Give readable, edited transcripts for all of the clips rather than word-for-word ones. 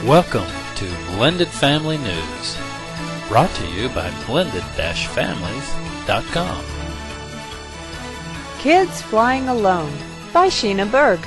Welcome to Blended Family News, brought to you by blended-families.com. Kids Flying Alone by Sheena Berg.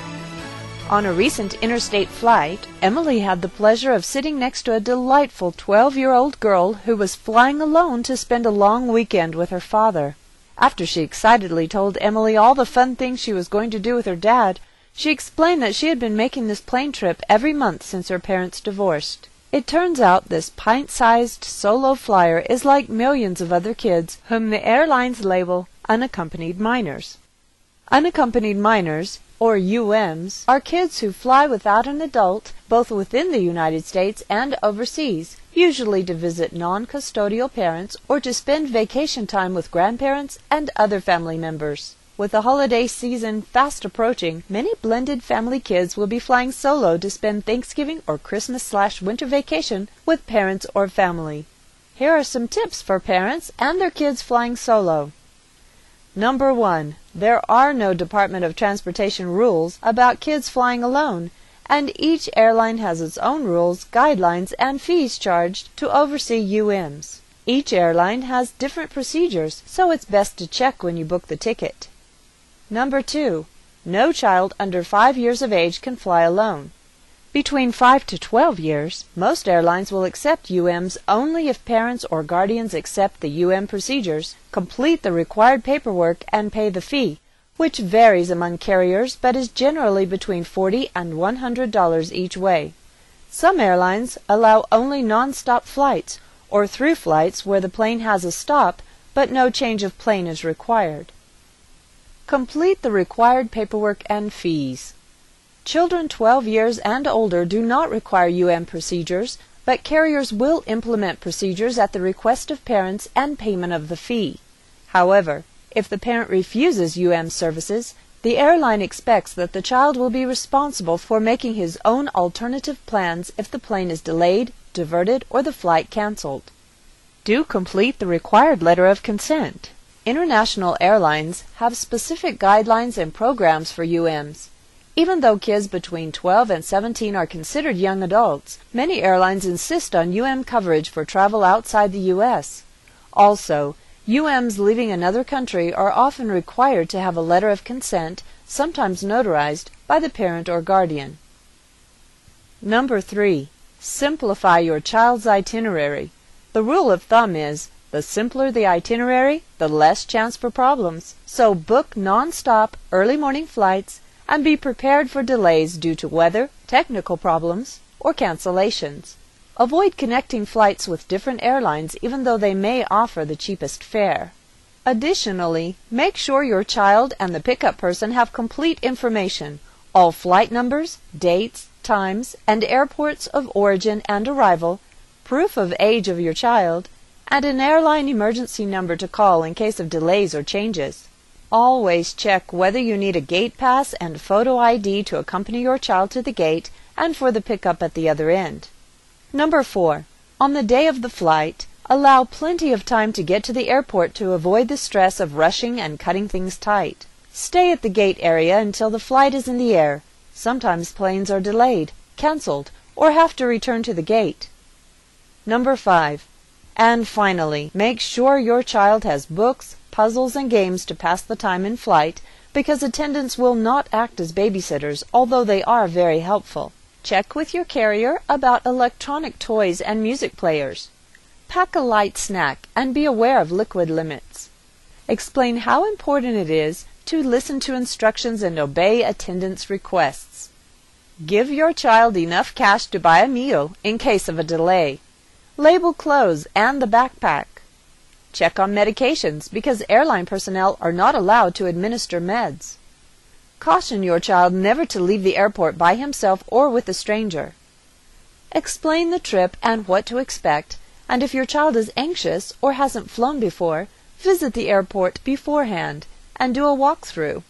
On a recent interstate flight, Emily had the pleasure of sitting next to a delightful 12-year-old girl who was flying alone to spend a long weekend with her father. After she excitedly told Emily all the fun things she was going to do with her dad, she explained that she had been making this plane trip every month since her parents divorced. It turns out this pint-sized solo flyer is like millions of other kids whom the airlines label unaccompanied minors. Unaccompanied minors, or UMs, are kids who fly without an adult both within the United States and overseas, usually to visit non-custodial parents or to spend vacation time with grandparents and other family members. With the holiday season fast approaching, many blended family kids will be flying solo to spend Thanksgiving or Christmas/winter vacation with parents or family. Here are some tips for parents and their kids flying solo. Number 1. There are no Department of Transportation rules about kids flying alone, and each airline has its own rules, guidelines, and fees charged to oversee UMs. Each airline has different procedures, so it's best to check when you book the ticket. Number 2. No child under 5 years of age can fly alone. Between 5 to 12 years, most airlines will accept UMs only if parents or guardians accept the UM procedures, complete the required paperwork, and pay the fee, which varies among carriers but is generally between $40 and $100 each way. Some airlines allow only non-stop flights, or through flights where the plane has a stop but no change of plane is required. Complete the required paperwork and fees. Children 12 years and older do not require UM procedures, but carriers will implement procedures at the request of parents and payment of the fee. However, if the parent refuses UM services, the airline expects that the child will be responsible for making his own alternative plans if the plane is delayed, diverted, or the flight canceled. Do complete the required letter of consent. International airlines have specific guidelines and programs for UMs. Even though kids between 12 and 17 are considered young adults, many airlines insist on UM coverage for travel outside the U.S. Also, UMs leaving another country are often required to have a letter of consent, sometimes notarized, by the parent or guardian. Number 3. Simplify your child's itinerary. The rule of thumb is, the simpler the itinerary, the less chance for problems. So book non-stop early morning flights and be prepared for delays due to weather, technical problems, or cancellations. Avoid connecting flights with different airlines even though they may offer the cheapest fare. Additionally, make sure your child and the pickup person have complete information, all flight numbers, dates, times, and airports of origin and arrival, proof of age of your child, and an airline emergency number to call in case of delays or changes. Always check whether you need a gate pass and photo ID to accompany your child to the gate and for the pickup at the other end. Number 4. On the day of the flight, allow plenty of time to get to the airport to avoid the stress of rushing and cutting things tight. Stay at the gate area until the flight is in the air. Sometimes planes are delayed, canceled, or have to return to the gate. Number 5. And finally, make sure your child has books, puzzles, and games to pass the time in flight, because attendants will not act as babysitters, although they are very helpful. Check with your carrier about electronic toys and music players. Pack a light snack and be aware of liquid limits. Explain how important it is to listen to instructions and obey attendants' requests. Give your child enough cash to buy a meal in case of a delay. Label clothes and the backpack. Check on medications because airline personnel are not allowed to administer meds. Caution your child never to leave the airport by himself or with a stranger. Explain the trip and what to expect, and if your child is anxious or hasn't flown before, visit the airport beforehand and do a walkthrough.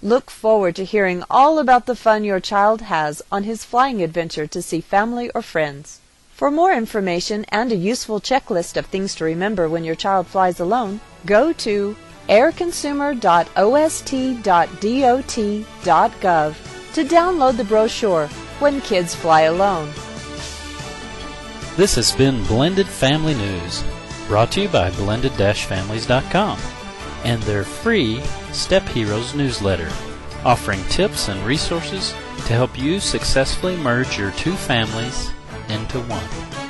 Look forward to hearing all about the fun your child has on his flying adventure to see family or friends. For more information and a useful checklist of things to remember when your child flies alone, go to airconsumer.ost.dot.gov to download the brochure When Kids Fly Alone. This has been Blended Family News, brought to you by blended-families.com and their free Step Heroes newsletter, offering tips and resources to help you successfully merge your two families into one.